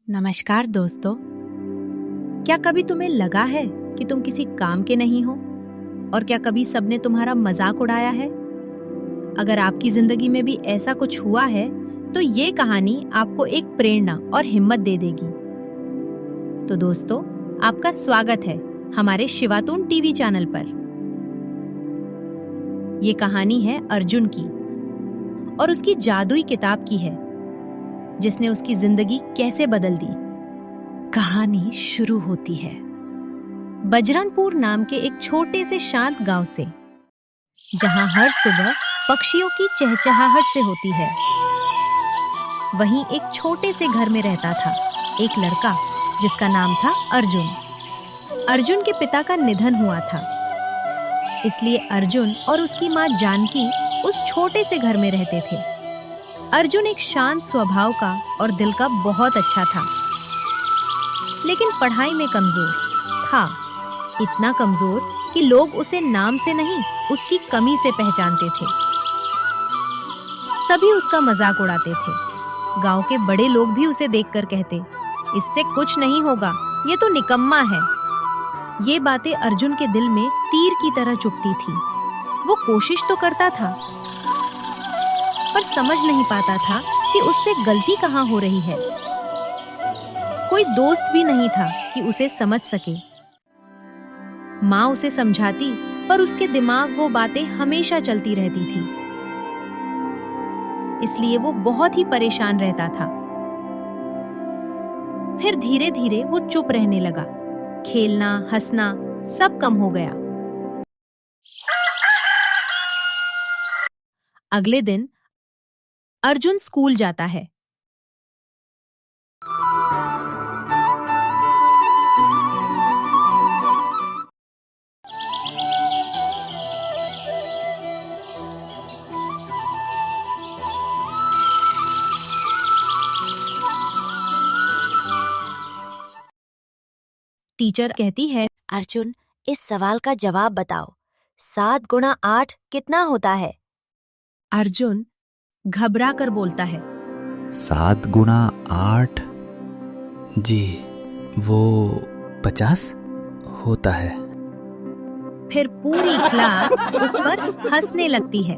नमस्कार दोस्तों। क्या कभी तुम्हें लगा है कि तुम किसी काम के नहीं हो? और क्या कभी सबने तुम्हारा मजाक उड़ाया है? अगर आपकी जिंदगी में भी ऐसा कुछ हुआ है तो ये कहानी आपको एक प्रेरणा और हिम्मत दे देगी। तो दोस्तों, आपका स्वागत है हमारे शिवातून टीवी चैनल पर। ये कहानी है अर्जुन की और उसकी जादुई किताब की है जिसने उसकी जिंदगी कैसे बदल दी। कहानी शुरू होती है बजरंगपुर नाम के एक छोटे से शांत गांव से, जहां हर सुबह पक्षियों की चहचहाहट से होती है। वहीं एक छोटे से घर में रहता था एक लड़का जिसका नाम था अर्जुन। अर्जुन के पिता का निधन हुआ था, इसलिए अर्जुन और उसकी मां जानकी उस छोटे से घर में रहते थे। अर्जुन एक शांत स्वभाव का और दिल का बहुत अच्छा था, लेकिन पढ़ाई में कमजोर था। इतना कमजोर कि लोग उसे नाम से नहीं, उसकी कमी से पहचानते थे। सभी उसका मजाक उड़ाते थे। गांव के बड़े लोग भी उसे देखकर कहते, इससे कुछ नहीं होगा, ये तो निकम्मा है। ये बातें अर्जुन के दिल में तीर की तरह चुभती थी। वो कोशिश तो करता था, पर समझ नहीं पाता था कि उससे गलती कहाँ हो रही है। कोई दोस्त भी नहीं था कि उसे समझ सके। माँ उसे समझाती, पर उसके दिमाग वो बातें हमेशा चलती रहती थी। इसलिए वो बहुत ही परेशान रहता था। फिर धीरे धीरे वो चुप रहने लगा। खेलना, हंसना सब कम हो गया। अगले दिन अर्जुन स्कूल जाता है। टीचर कहती है, अर्जुन, इस सवाल का जवाब बताओ। 7 गुणा 8 कितना होता है? अर्जुन घबरा कर बोलता है, 7 गुणा 8 जी, वो 50 होता है। फिर पूरी क्लास उस पर हंसने लगती है।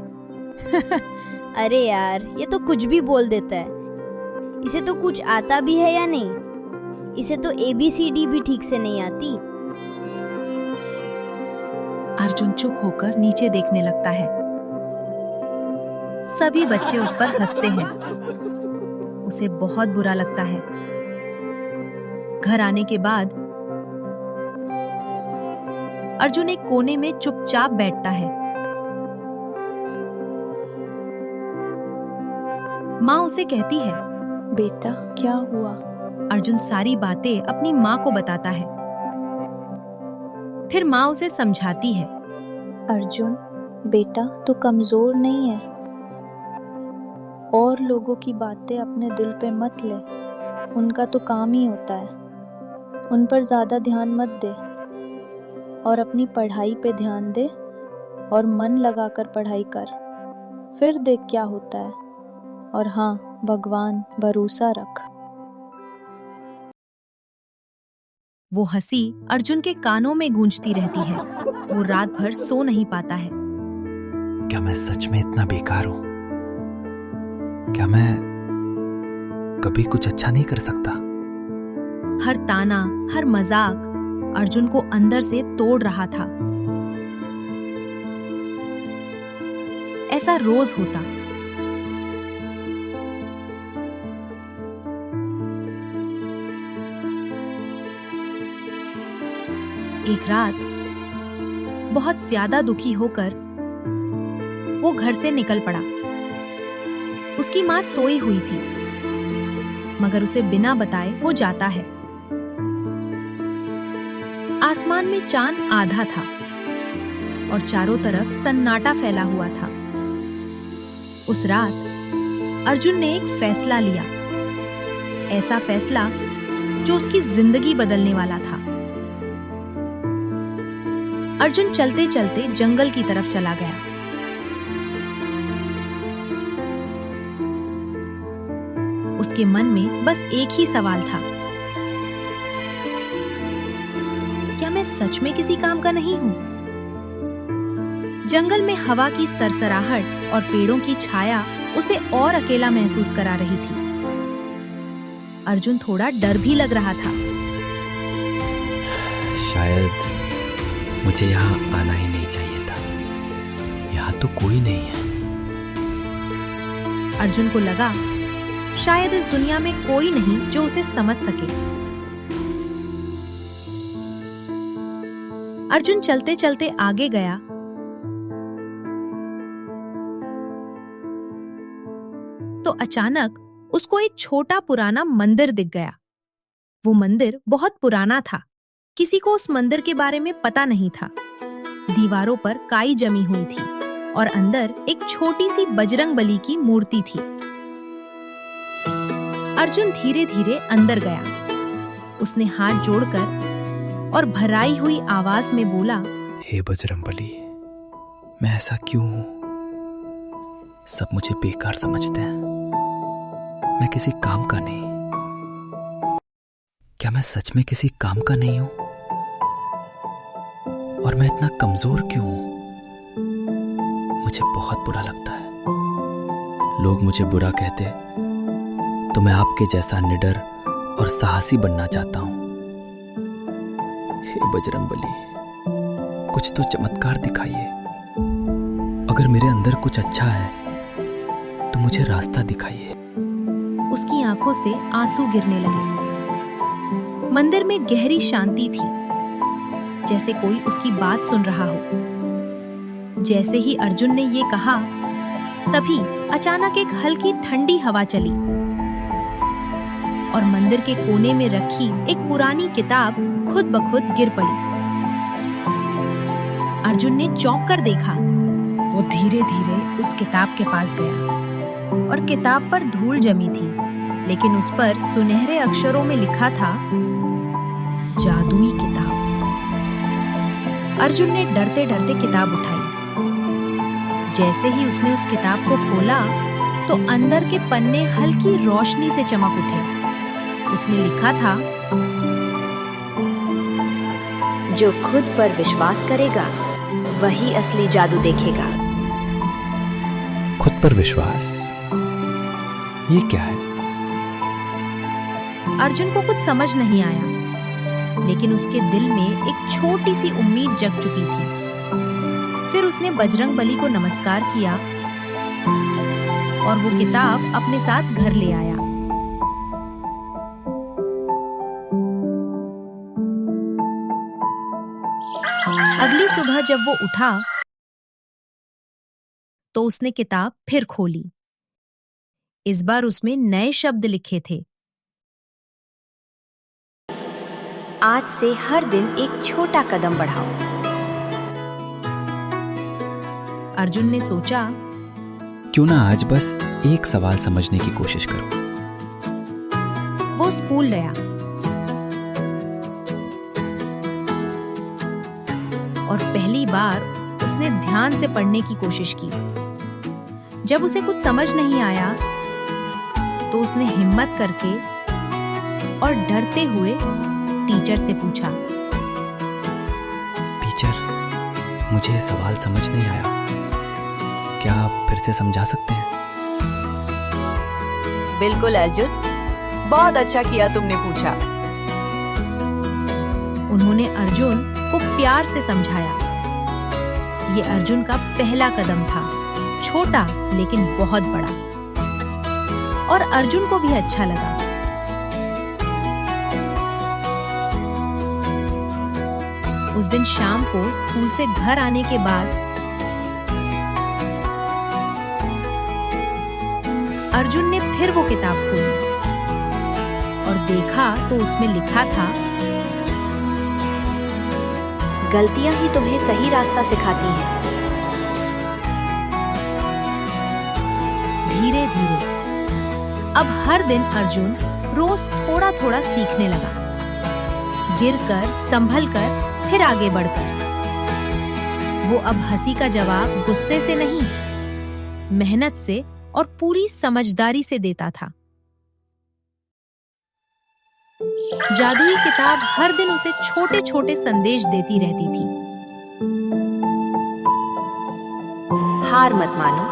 अरे यार, ये तो कुछ भी बोल देता है। इसे तो कुछ आता भी है या नहीं? इसे तो ABCD भी ठीक से नहीं आती। अर्जुन चुप होकर नीचे देखने लगता है। सभी बच्चे उस पर हंसते हैं। उसे बहुत बुरा लगता है। घर आने के बाद अर्जुन एक कोने में चुपचाप बैठता है। माँ उसे कहती है, बेटा, क्या हुआ? अर्जुन सारी बातें अपनी माँ को बताता है। फिर माँ उसे समझाती है, अर्जुन बेटा, तू कमजोर नहीं है। और लोगों की बातें अपने दिल पे मत ले, उनका तो काम ही होता है। उन पर ज्यादा ध्यान मत दे और अपनी पढ़ाई पे ध्यान दे और मन लगाकर पढ़ाई कर, फिर देख क्या होता है। और हाँ, भगवान भरोसा रख। वो हंसी अर्जुन के कानों में गूंजती रहती है। वो रात भर सो नहीं पाता है। क्या मैं सच में इतना बेकार हूं? क्या मैं कभी कुछ अच्छा नहीं कर सकता? हर ताना, हर मजाक अर्जुन को अंदर से तोड़ रहा था। ऐसा रोज होता। एक रात बहुत ज्यादा दुखी होकर वो घर से निकल पड़ा। उसकी मां सोई हुई थी, मगर उसे बिना बताए वो जाता है। आसमान में चांद आधा था और चारों तरफ सन्नाटा फैला हुआ था। उस रात अर्जुन ने एक फैसला लिया, ऐसा फैसला जो उसकी जिंदगी बदलने वाला था। अर्जुन चलते चलते जंगल की तरफ चला गया। उसके मन में बस एक ही सवाल था, सच में किसी काम का नहीं हूं? जंगल में हवा की सरसराहट और पेड़ों की छाया उसे और अकेला महसूस करा रही थी। अर्जुन थोड़ा डर भी लग रहा था। शायद मुझे यहाँ आना ही नहीं चाहिए था। यहाँ तो कोई नहीं है। अर्जुन को लगा शायद इस दुनिया में कोई नहीं जो उसे समझ सके। अर्जुन चलते चलते आगे गया तो अचानक उसको एक छोटा पुराना मंदिर दिख गया। वो मंदिर बहुत पुराना था। किसी को उस मंदिर के बारे में पता नहीं था। दीवारों पर काई जमी हुई थी और अंदर एक छोटी सी बजरंगबली की मूर्ति थी। अर्जुन धीरे धीरे अंदर गया। उसने हाथ जोड़कर और भराई हुई आवाज में बोला, हे बजरंगबली, मैं ऐसा क्यों हूं? सब मुझे बेकार समझते हैं। मैं किसी काम का नहीं। क्या मैं सच में किसी काम का नहीं हूं? और मैं इतना कमजोर क्यों हूं? मुझे बहुत बुरा लगता है। लोग मुझे बुरा कहते तो मैं आपके जैसा निडर और साहसी बनना चाहता हूं। हे बजरंगबली, कुछ तो चमत्कार दिखाइए। अगर मेरे अंदर कुछ अच्छा है तो मुझे रास्ता दिखाइए। उसकी आंखों से आंसू गिरने लगे। मंदिर में गहरी शांति थी, जैसे कोई उसकी बात सुन रहा हो। जैसे ही अर्जुन ने ये कहा, तभी अचानक एक हल्की ठंडी हवा चली और मंदिर के कोने में रखी एक पुरानी किताब खुद ब खुद गिर पड़ी। अर्जुन ने चौंक कर देखा। वो धीरे धीरे उस किताब के पास गया और किताब पर धूल जमी थी, लेकिन उस पर सुनहरे अक्षरों में लिखा था, जादुई किताब। अर्जुन ने डरते डरते किताब उठाई। जैसे ही उसने उस किताब को खोला तो अंदर के पन्ने हल्की रोशनी से चमक उठे। उसमें लिखा था, जो खुद पर विश्वास करेगा वही असली जादू देखेगा। खुद पर विश्वास? ये क्या है? अर्जुन को कुछ समझ नहीं आया, लेकिन उसके दिल में एक छोटी सी उम्मीद जग चुकी थी। फिर उसने बजरंगबली को नमस्कार किया और वो किताब अपने साथ घर ले आया। अगली सुबह जब वो उठा तो उसने किताब फिर खोली। इस बार उसमें नए शब्द लिखे थे, आज से हर दिन एक छोटा कदम बढ़ाओ। अर्जुन ने सोचा, क्यों ना आज बस एक सवाल समझने की कोशिश करूं। वो स्कूल गया और पहली बार उसने ध्यान से पढ़ने की कोशिश की। जब उसे कुछ समझ नहीं आया तो उसने हिम्मत करके और डरते हुए टीचर से पूछा, टीचर, मुझे ये सवाल समझ नहीं आया। क्या आप फिर से समझा सकते हैं? बिल्कुल अर्जुन, बहुत अच्छा किया तुमने पूछा। उन्होंने अर्जुन को प्यार से समझाया। ये अर्जुन का पहला कदम था, छोटा लेकिन बहुत बड़ा, और अर्जुन को भी अच्छा लगा। उस दिन शाम को स्कूल से घर आने के बाद अर्जुन ने फिर वो किताब खोली और देखा तो उसमें लिखा था, गलतियां ही तुम्हें सही रास्ता सिखाती हैं। धीरे धीरे अब हर दिन अर्जुन रोज थोड़ा थोड़ा सीखने लगा, गिरकर, संभलकर, फिर आगे बढ़कर। वो अब हंसी का जवाब गुस्से से नहीं, मेहनत से और पूरी समझदारी से देता था। जादुई किताब हर दिन उसे छोटे छोटे संदेश देती रहती थी। हार मत मानो,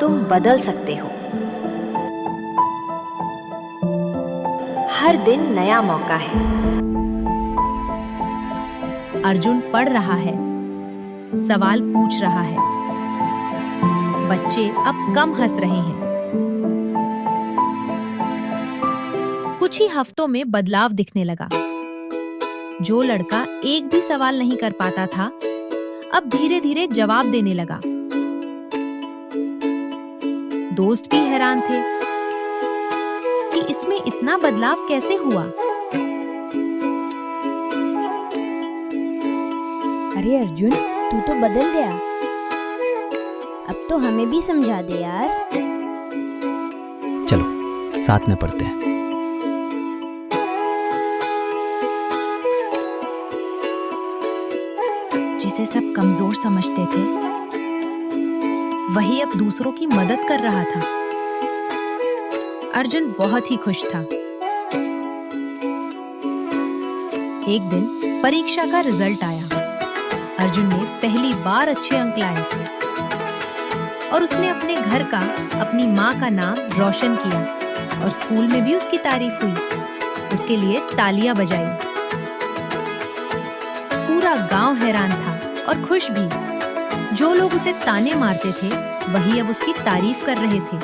तुम बदल सकते हो। हर दिन नया मौका है। अर्जुन पढ़ रहा है, सवाल पूछ रहा है। बच्चे अब कम हंस रहे हैं। कुछ ही हफ्तों में बदलाव दिखने लगा। जो लड़का एक भी सवाल नहीं कर पाता था, अब धीरे धीरे जवाब देने लगा। दोस्त भी हैरान थे कि इसमें इतना बदलाव कैसे हुआ। अरे अर्जुन, तू तो बदल गया। अब तो हमें भी समझा दे यार। चलो साथ में पढ़ते हैं। जिसे सब कमजोर समझते थे, वही अब दूसरों की मदद कर रहा था। अर्जुन बहुत ही खुश था। एक दिन परीक्षा का रिजल्ट आया। अर्जुन ने पहली बार अच्छे अंक लाए थे और उसने अपने घर का, अपनी माँ का नाम रोशन किया और स्कूल में भी उसकी तारीफ हुई। उसके लिए तालियां बजाई। पूरा गांव हैरान था और खुश भी। जो लोग उसे ताने मारते थे, वही अब उसकी तारीफ कर रहे थे।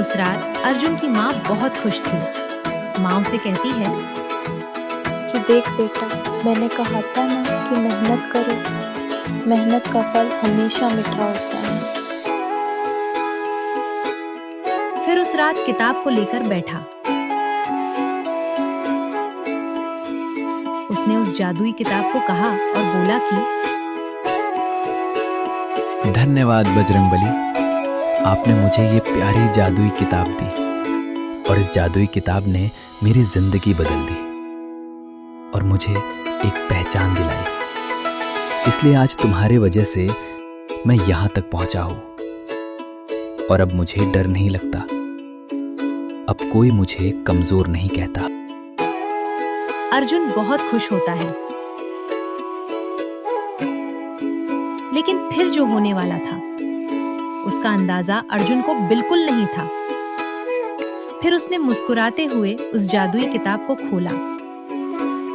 उस रात अर्जुन की माँ बहुत खुश थी। माँ उसे कहती है कि देख बेटा, मैंने कहा था ना कि मेहनत करो, मेहनत का फल हमेशा मीठा होता है। फिर उस रात किताब को लेकर बैठा। उसने उस जादुई किताब को कहा और बोला कि धन्यवाद बजरंगबली, आपने मुझे ये प्यारी जादुई किताब दी और इस जादुई किताब ने मेरी जिंदगी बदल दी और मुझे एक पहचान दिलाई। इसलिए आज तुम्हारे वजह से मैं यहाँ तक पहुँचा हूँ और अब मुझे डर नहीं लगता। अब कोई मुझे कमजोर नहीं कहता। अर्जुन बहुत खुश होता है, लेकिन फिर जो होने वाला था उसका अंदाजा अर्जुन को बिल्कुल नहीं था। फिर उसने मुस्कुराते हुए उस जादुई किताब को खोला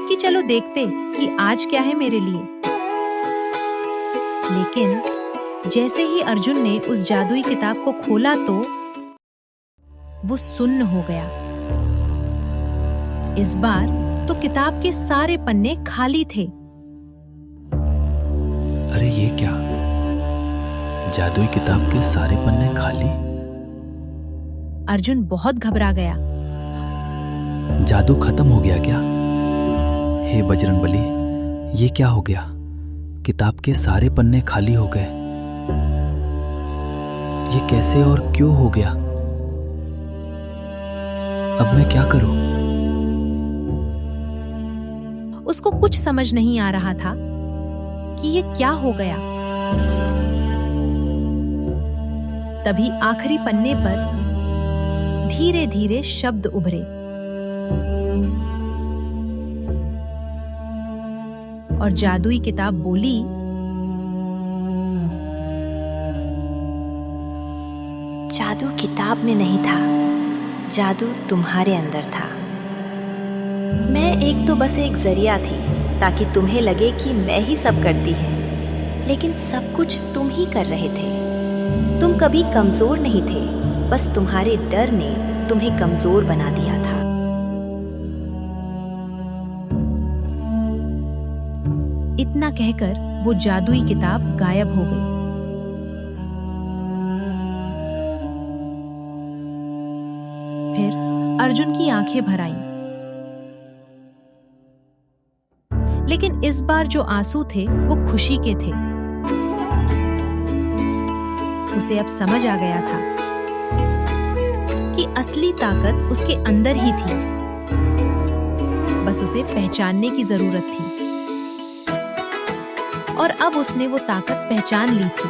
कि चलो देखते कि आज क्या है मेरे लिए। लेकिन जैसे ही अर्जुन ने उस जादुई किताब को खोला तो वो सुन्न हो गया। इस बार तो किताब के सारे पन्ने खाली थे। अरे ये क्या? जादुई किताब के सारे पन्ने खाली? अर्जुन बहुत घबरा गया। जादू खत्म हो गया क्या? हे बजरंगबली, ये क्या हो गया? किताब के सारे पन्ने खाली हो गए। ये कैसे और क्यों हो गया? अब मैं क्या करूं? उसको कुछ समझ नहीं आ रहा था कि ये क्या हो गया। तभी आखिरी पन्ने पर धीरे धीरे शब्द उभरे और जादुई किताब बोली, जादू किताब में नहीं था, जादू तुम्हारे अंदर था। मैं एक तो बस एक जरिया थी ताकि तुम्हें लगे कि मैं ही सब करती है, लेकिन सब कुछ तुम ही कर रहे थे। तुम कभी कमजोर नहीं थे, बस तुम्हारे डर ने तुम्हें कमजोर बना दिया था। इतना कहकर वो जादुई किताब गायब हो गई। फिर अर्जुन की आंखें भर आईं। लेकिन इस बार जो आंसू थे वो खुशी के थे। उसे अब समझ आ गया था कि असली ताकत उसके अंदर ही थी, बस उसे पहचानने की जरूरत थी। और अब उसने वो ताकत पहचान ली थी।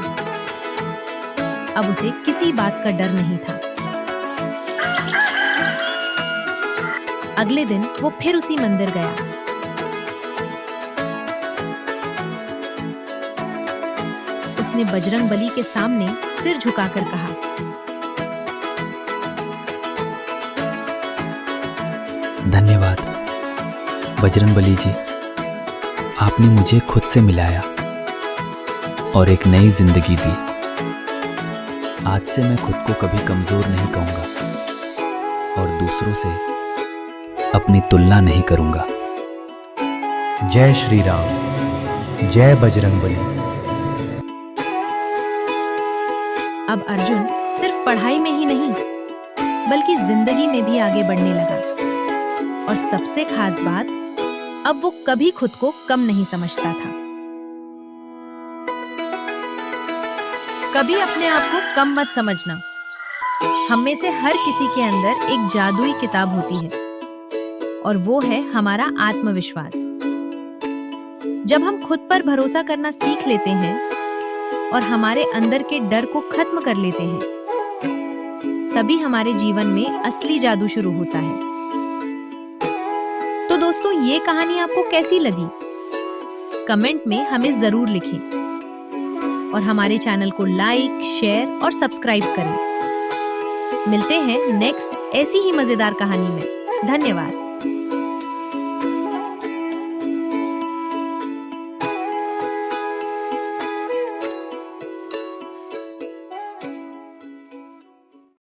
अब उसे किसी बात का डर नहीं था। अगले दिन वो फिर उसी मंदिर गया। उसने बजरंगबली के सामने सिर झुकाकर कहा, धन्यवाद बजरंगबली जी, आपने मुझे खुद से मिलाया और एक नई जिंदगी दी। आज से मैं खुद को कभी कमजोर नहीं कहूंगा और दूसरों से अपनी तुलना नहीं करूंगा। जय श्री राम, जय बजरंगबली। अब अर्जुन सिर्फ पढ़ाई में ही नहीं बल्कि जिंदगी में भी आगे बढ़ने लगा। और सबसे खास बात, अब वो कभी खुद को कम नहीं समझता था। कभी अपने आप को कम मत समझना। हम में से हर किसी के अंदर एक जादुई किताब होती है और वो है हमारा आत्मविश्वास। जब हम खुद पर भरोसा करना सीख लेते हैं और हमारे अंदर के डर को खत्म कर लेते हैं, तभी हमारे जीवन में असली जादू शुरू होता है। तो दोस्तों, ये कहानी आपको कैसी लगी? कमेंट में हमें जरूर लिखें और हमारे चैनल को लाइक, शेयर और सब्सक्राइब करें। मिलते हैं नेक्स्ट ऐसी ही मजेदार कहानी में। धन्यवाद।